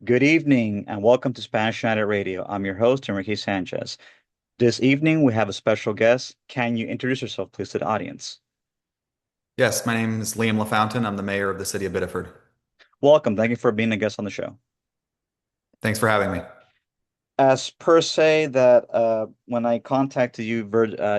Good evening and welcome to Spanish United Radio. I'm your host, Enrique Sanchez. This evening we have a special guest. Can you introduce yourself, please, to the audience? Yes, my name is Liam LaFountaine. I'm the mayor of the city of Biddeford. Welcome. Thank you for being a guest on the show. Thanks for having me. As per se that when I contacted you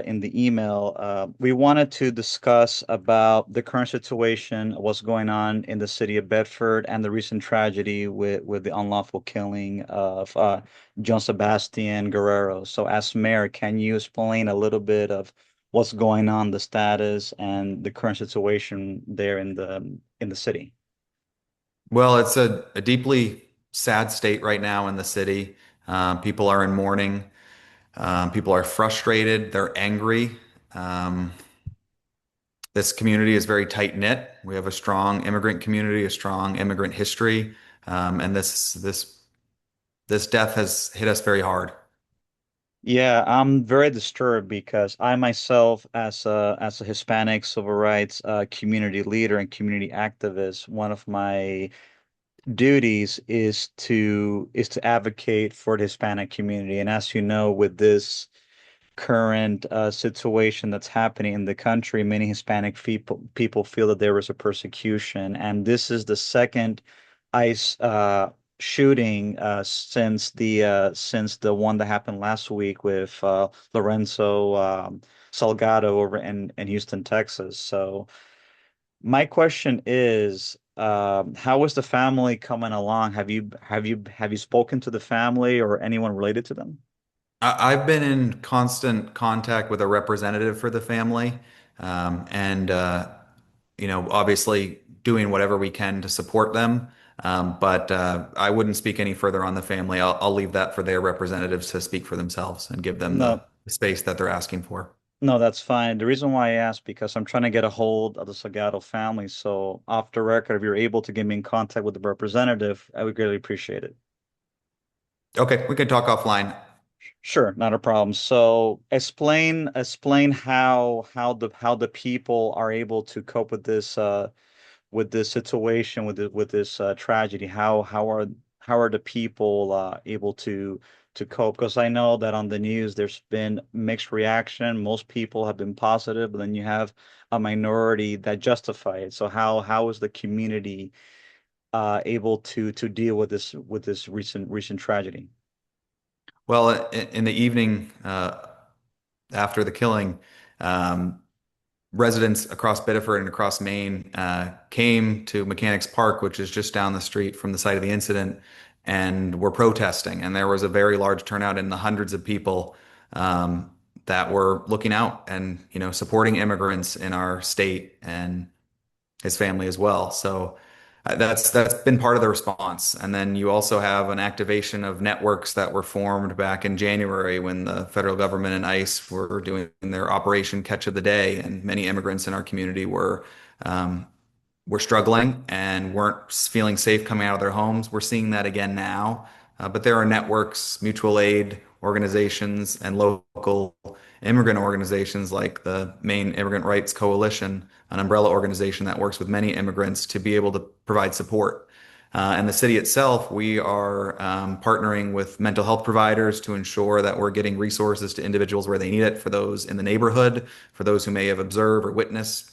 in the email, we wanted to discuss about the current situation, what's going on in the city of Bedford, and the recent tragedy with the unlawful killing of Joan Sebastian Guerrero. So, as mayor, can you explain a little bit of what's going on, the status, and the current situation there in the city? Well, it's a deeply sad state right now in the city. People are in mourning. People are frustrated. They're angry. Um, this community is very tight-knit. We have a strong immigrant community, a strong immigrant history, and this death has hit us very hard. Yeah, I'm very disturbed because I myself, as a Hispanic civil rights community leader and community activist, one of my duties is to advocate for the Hispanic community. And as you know, with this current situation that's happening in the country, many Hispanic people feel that there is a persecution, and this is the second ICE shooting since the one that happened last week with Lorenzo Salgado over in Houston, Texas. So my question is, how is the family coming along? Have you spoken to the family or anyone related to them? I've been in constant contact with a representative for the family, and obviously doing whatever we can to support them. But I wouldn't speak any further on the family. I'll leave that for their representatives to speak for themselves and give them the No, space that they're asking for. no, that's fine. The reason why I asked because I'm trying to get a hold of the Salgado family. So off the record, if you're able to get me in contact with the representative, I would greatly appreciate it. Okay, we can talk offline. Sure, not a problem. So explain how the people are able to cope with this situation with this tragedy. How are the people able to cope? Because I know that on the news there's been mixed reaction. Most people have been positive, but then you have a minority that justify it. So how is the community able to deal with this recent tragedy? Well, in the evening after the killing, um, residents across Biddeford and across Maine came to Mechanics Park, which is just down the street from the site of the incident, and were protesting. And there was a very large turnout in the hundreds of people that were looking out and supporting immigrants in our state and his family as well. So that's been part of the response. And then you also have an activation of networks that were formed back in January when the federal government and ICE were doing their Operation Catch of the Day, and many immigrants in our community um, were struggling and weren't feeling safe coming out of their homes. We're seeing that again now. But there are networks, mutual aid organizations, and local immigrant organizations like the Maine Immigrant Rights Coalition, an umbrella organization that works with many immigrants to be able to provide support. And the city itself, we are partnering with mental health providers to ensure that we're getting resources to individuals where they need it, for those in the neighborhood, for those who may have observed or witnessed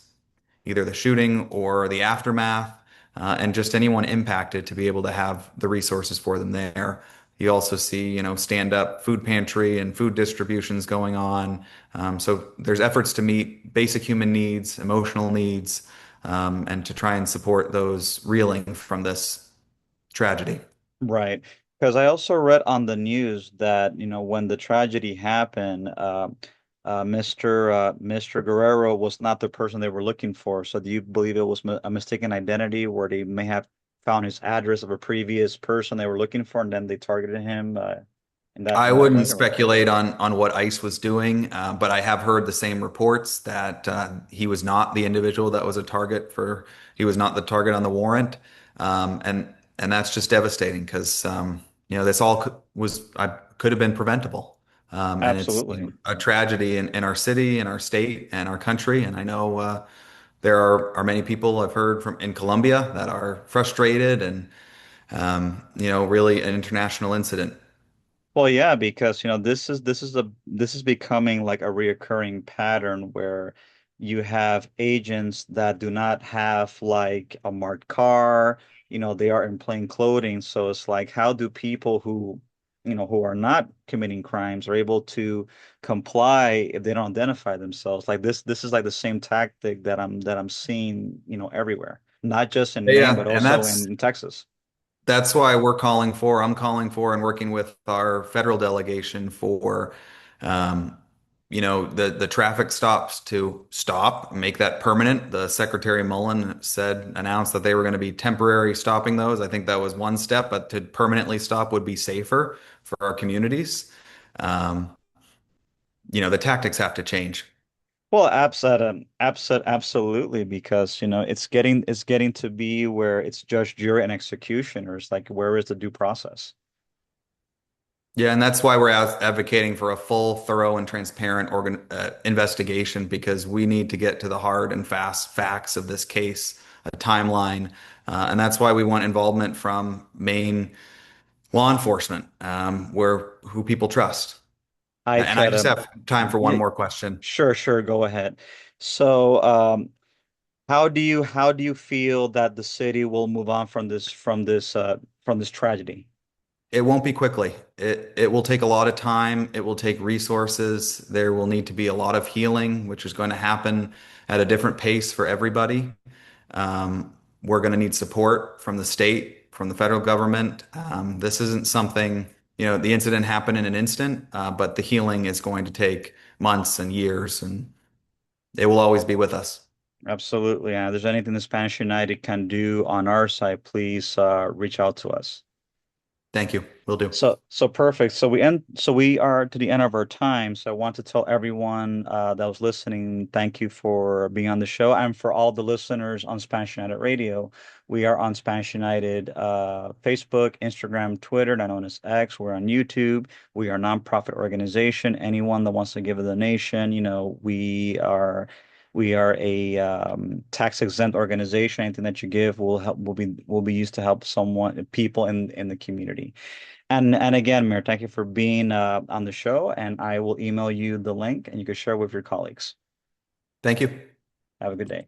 either the shooting or the aftermath, and just anyone impacted to be able to have the resources for them there. You also see, stand-up food pantry and food distributions going on. So there's efforts to meet basic human needs, emotional needs, and to try and support those reeling from this tragedy. Right. Because I also read on the news that, when the tragedy happened, Mr. Guerrero was not the person they were looking for. So do you believe it was a mistaken identity where they may have found his address of a previous person they were looking for and then they targeted him in that I in that way? wouldn't Or speculate on what ICE was doing, but I have heard the same reports that he was not the individual that was a target for. He was not the target on the warrant, and that's just devastating because this all could have been preventable, and it's absolutely. a tragedy in our city, in our state, and our country. And I know There are many people I've heard from in Colombia that are frustrated and really an international incident. Well, yeah, because this is becoming like a reoccurring pattern where you have agents that do not have like a marked car, they are in plain clothing. So it's like, how do people who are not committing crimes are able to comply if they don't identify themselves? Like this is like the same tactic that I'm seeing, everywhere, not just in Maine, Yeah, but and also in Texas. that's why I'm calling for and working with our federal delegation for, um, the traffic stops to stop, make that permanent. The Secretary Mullen announced that they were going to be temporary stopping those. I think that was one step, but to permanently stop would be safer for our communities. Um, the tactics have to change. Well, absolutely, because it's getting to be where it's judge, jury, and executioners. Like, where is the due process? Yeah, and that's why we're advocating for a full, thorough, and transparent investigation because we need to get to the hard and fast facts of this case, a timeline, and that's why we want involvement from Maine law enforcement, where who people trust. I And I could, just have time for one yeah, more question. sure, go ahead. So, how do you feel that the city will move on from this tragedy? It won't be quickly. It will take a lot of time. It will take resources. There will need to be a lot of healing, which is going to happen at a different pace for everybody. We're going to need support from the state, from the federal government. This isn't something, the incident happened in an instant, but the healing is going to take months and years, and it will always be with us. Absolutely. And if there's anything the Spanish United can do on our side, please reach out to us. Thank you. Will do. So perfect. So we are to the end of our time. So I want to tell everyone that was listening, thank you for being on the show. And for all the listeners on Spanish United Radio, we are on Spanish United Facebook, Instagram, Twitter, now known as X. We're on YouTube. We are a nonprofit organization. Anyone that wants to give a donation, we are a tax exempt organization. Anything that you give will be used to help people in the community. And again, Mir, thank you for being on the show, and I will email you the link, and you can share with your colleagues. Thank you. Have a good day.